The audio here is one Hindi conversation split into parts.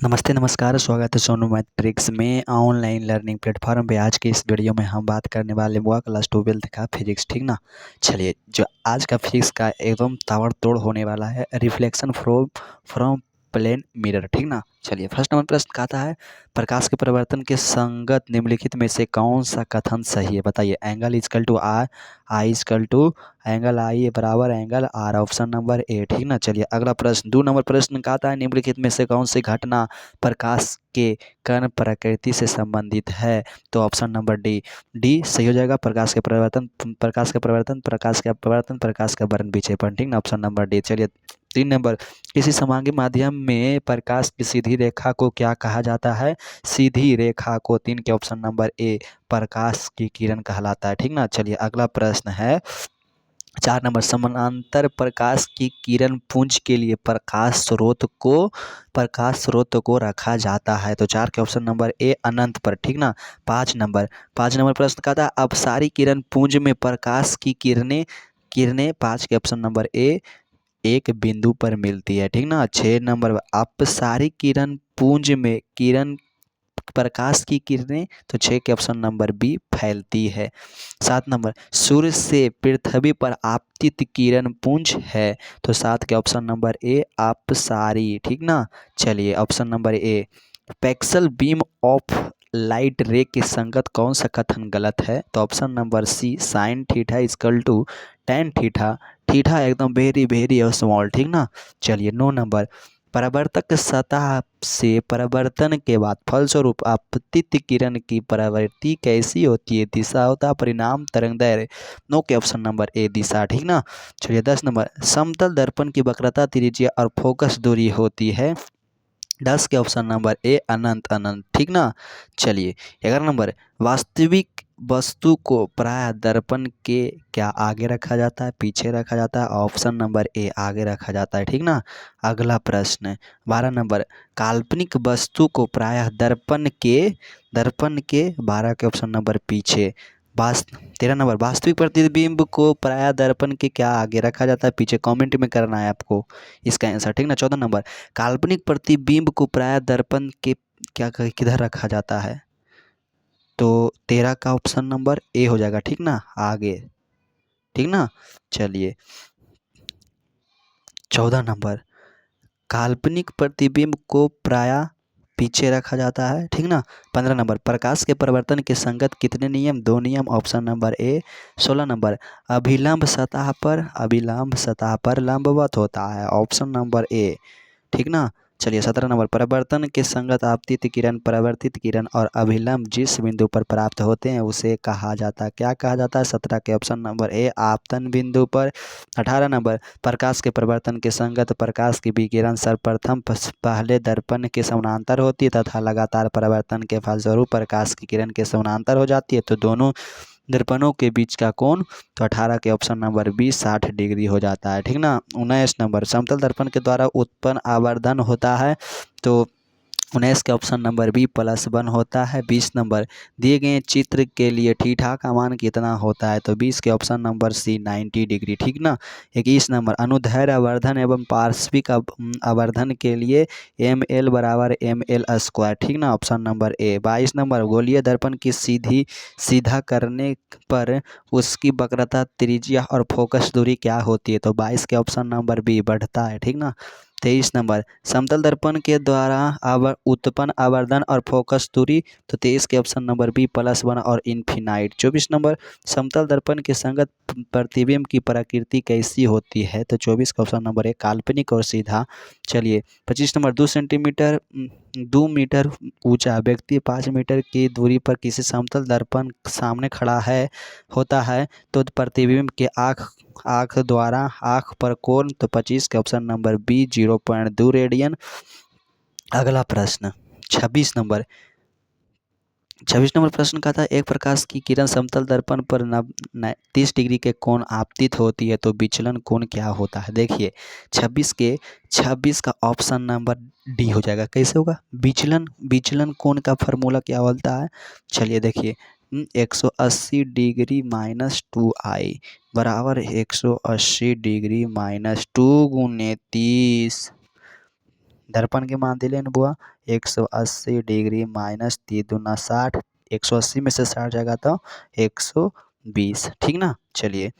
नमस्ते नमस्कार, स्वागत है सोनू मैट्रिक्स में ऑनलाइन लर्निंग प्लेटफॉर्म पे। आज के इस वीडियो में हम बात करने वाले हुआ क्लास 12th का फिजिक्स, ठीक ना। चलिए, जो आज का फिजिक्स का एकदम ताबड़तोड़ होने वाला है, reflection from from plane mirror, ठीक ना। चलिए, फर्स्ट नंबर प्रश्न कहता है, प्रकाश के परिवर्तन के संगत निम्नलिखित में से कौन सा कथन सही है, बताइए। Angle equal to R, I equal to angle I बराबर angle R, option number A, ठीक ना। चलिए, अगला प्रश्न 2 नंबर प्रश्न कहता है, निम्नलिखित में से कौन सी घटना प्रकाश के कण प्रकृति से संबंधित है, तो ऑप्शन नंबर डी डी सही हो जाएगा। प्रकाश के परिवर्तन, प्रकाश के परिवर्तन, प्रकाश के अपवर्तन, प्रकाश का वर्ण विक्षेपण, ठीक ना, ऑप्शन नंबर डी। चलिए, 3 नंबर, किसी समांगी माध्यम में प्रकाश की सीधी रेखा को क्या कहा जाता है, सीधी रेखा को 3 के ऑप्शन नंबर ए प्रकाश की किरण कहलाता है, ठीक ना। चलिए, अगला प्रश्न है 4 नंबर, समानांतर प्रकाश की किरण पुंज के लिए प्रकाश स्रोत को रखा जाता है, तो 4 के ऑप्शन नंबर ए अनंत पर, ठीक ना। 5 नंबर प्रश्न कहता है, अपसारी किरण पुंज में प्रकाश की किरणें किरणें 5 के ऑप्शन नंबर ए एक बिंदु पर मिलती है, ठीक ना। 6 नंबर, अपसारी किरण पुंज में किरण प्रकाश की किरणें, तो 6 के ऑप्शन नंबर बी फैलती है। 7 नंबर, सूर्य से पृथ्वी पर आपतित किरण पुंज है, तो 7 के ऑप्शन नंबर ए अपसारी, ठीक ना। चलिए, option number A paraxial beam of light ray के संगत कौन सा कथन गलत है, तो option number C sine theta equal to tan theta, theta एकदम वेरी वेरी स्मॉल, ठीक ना। चलिए, 9 नंबर, परावर्तक सतह से परावर्तन के बाद फलस्वरूप आपतित किरण की परावर्ती कैसी होती है, दिशा होता परिणाम तरंगदैर्घ्य, नो के ऑप्शन नंबर ए दिशा, ठीक ना। चलिए, 10 नंबर, समतल दर्पण की वक्रता त्रिज्या और फोकस दूरी होती है, 10 के ऑप्शन नंबर ए अनंत अनंत, ठीक ना। चलिए, 11 नंबर, वास्तविक वस्तु को प्राय दर्पण के क्या आगे रखा जाता है, पीछे रखा जाता है, ऑप्शन नंबर ए आगे रखा जाता है, ठीक ना। अगला प्रश्न 12 नंबर, काल्पनिक वस्तु को प्रायः दर्पण के 12 के ऑप्शन नंबर पीछे, 13 नंबर, वास्तविक प्रतिबिंब को प्रायः दर्पण के क्या आगे रखा जाता है, पीछे, कमेंट में करना है आपको इसका आंसर, ठीक ना। 14 नंबर, काल्पनिक प्रतिबिंब को प्रायः दर्पण के क्या किधर रखा जाता है, तो 13 का ऑप्शन नंबर ए हो जाएगा, ठीक ना, आगे, ठीक ना। चलिए, 14 नंबर, काल्पनिक प्रतिबिंब को प्रायः पीछे रखा जाता है, ठीक ना। 15 नंबर, प्रकाश के परिवर्तन के संगत कितने नियम, 2 नियम, ऑप्शन नंबर ए। 16 नंबर, अभिलंब सतह पर लंबवत होता है, ऑप्शन नंबर ए, ठीक ना। चलिए, 17 नंबर, परिवर्तन के संगत आपतित किरण, परावर्तित किरण और अभिलंब जिस बिंदु पर प्राप्त होते हैं उसे कहा जाता है, क्या कहा जाता है, 17 के ऑप्शन नंबर ए आपतन बिंदु पर। 18 नंबर, प्रकाश के परिवर्तन के संगत प्रकाश की विकिरण सर्वप्रथम पहले दर्पण के समानांतर होती है तथा लगातार परिवर्तन के फलस्वरूप प्रकाश की किरण के समानांतर हो जाती है, तो दोनों दर्पणों के बीच का कोण, तो 18 के ऑप्शन नंबर बी 60 डिग्री हो जाता है, ठीक ना। 19 नंबर, समतल दर्पण के द्वारा उत्पन्न आवर्धन होता है, तो 19 के ऑप्शन नंबर बी +1 होता है। 20 नंबर, दिए गए चित्र के लिए थीटा का मान कितना होता है, तो 20 के ऑप्शन नंबर सी 90 डिग्री, ठीक ना। 21 नंबर, अनुदैर्ध्य आवर्धन एवं पार्श्विक आवर्धन के लिए ml बराबर ml स्क्वायर, ठीक ना, ऑप्शन नंबर ए। 22 नंबर, गोलीय दर्पण की सीधा करने पर उसकी वक्रता त्रिज्या और फोकस दूरी क्या होती है, तो 22 के ऑप्शन नंबर बी बढ़ता है, ठीक ना। 23 नंबर, समतल दर्पण के द्वारा उत्पन्न आवर्धन और फोकस दूरी, तो 23 के ऑप्शन नंबर बी +1 और इन्फिनाइट। 24 नंबर, समतल दर्पण के संगत प्रतिबिंब की प्रकृति कैसी होती है, तो 24 का ऑप्शन नंबर ए काल्पनिक और सीधा। चलिए, 25 नंबर, 2 मीटर ऊंचा व्यक्ति 5 मीटर की दूरी पर किसी समतल दर्पण सामने खड़ा होता है, तो प्रतिबिंब के आँख द्वारा आँख पर कोण, तो 25 के ऑप्शन नंबर बी 0.2 रेडियन। अगला प्रश्न 26 नंबर, 26 नंबर प्रश्न का था, एक प्रकाश की किरण समतल दर्पण पर 30 डिग्री के कोण आपतित होती है, तो विचलन कोण क्या होता है, देखिए 26 का ऑप्शन नंबर डी हो जाएगा, कैसे होगा, विचलन कोण का फार्मूला क्या बोलता है, चलिए देखिए, 180 डिग्री -2i बराबर 180 डिग्री -2 × 30 दर्पण के मान दिले न बुआ 180 डिग्री माइनस 3 दूना 60, 180 में से 60 जाएगा तो 120, ठीक ना। चलिए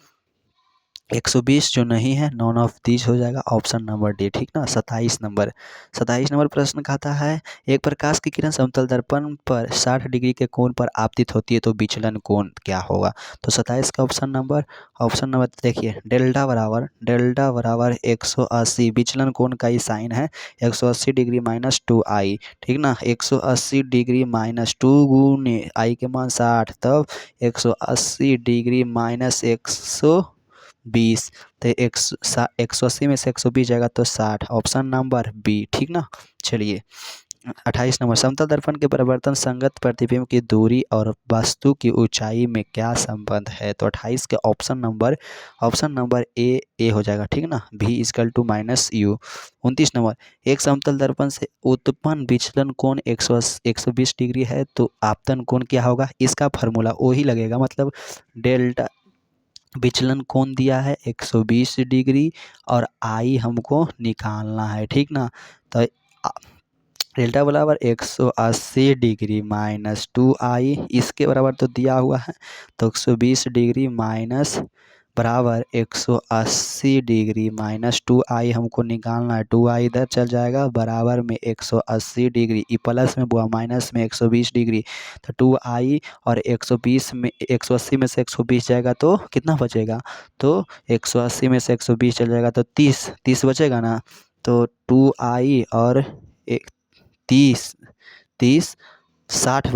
120 जो नहीं है नॉन ऑफ दीज हो जाएगा ऑप्शन नंबर डी, ठीक ना। 27 नंबर प्रश्न कहता है एक प्रकाश की किरण समतल दर्पण पर 60 डिग्री के कोण पर आपतित होती है तो विचलन कोण क्या होगा। तो 27 का ऑप्शन नंबर देखिए डेल्टा बराबर 180, विचलन कोण का ही साइन है 180 डिग्री माइनस 2i, ठीक ना। 180 डिग्री माइनस 2 गुने आई के मान 60, तब 180 डिग्री माइनस 120, तो 180 में से 120 जाएगा तो 60, ऑप्शन नंबर बी, ठीक ना। चलिए 28 नंबर समतल दर्पण के परिवर्तन संगत प्रतिबिंब की दूरी और वस्तु की ऊंचाई में क्या संबंध है। तो 28 के ऑप्शन नंबर ए हो जाएगा, ठीक ना। v equal to minus U. 29 number एक समतल दर्पण से उत्पन्न विचलन कोण 120 डिग्री है तो आपतन कोण क्या होगा। इसका फार्मूला वही लगेगा, मतलब डेल्टा विचलन कोण दिया है 120 डिग्री और आई हमको निकालना है, ठीक ना। तो डेल्टा बराबर 180 डिग्री माइनस 2i, इसके बराबर तो दिया हुआ है, तो 120 डिग्री माइनस बराबर 180 डिग्री माइनस 2i हमको निकालना है। 2i इधर चल जाएगा, बराबर में 180 डिग्री, ई प्लस में बुआ माइनस में 120 डिग्री, तो 2i और 120 में 180 में से 120 जाएगा तो कितना बचेगा। तो 180 में से 120 चल जाएगा तो 30 बचेगा ना। तो 2i और 30 60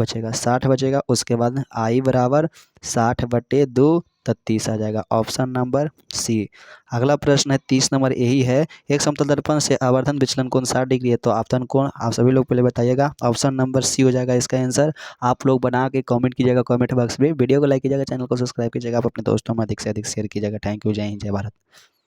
बचेगा। उसके बाद आई बराबर 60/2 तो 30 आ जाएगा, ऑप्शन नंबर सी। अगला प्रश्न है 30 नंबर यही है एक समतल दर्पण से आवर्धन विचलन कोण 60 डिग्री है तो आपतन कोण आप सभी लोग पहले बताइएगा। ऑप्शन नंबर सी हो जाएगा इसका आंसर। आप लोग बना के कमेंट कीजिएगा कमेंट बॉक्स में, वीडियो को लाइक कीजिएगा, चैनल को सब्सक्राइब कीजिएगा, आप अपने दोस्तों में अधिक से अधिक शेयर कीजिएगा। थैंक यू, जय हिंद, जय भारत।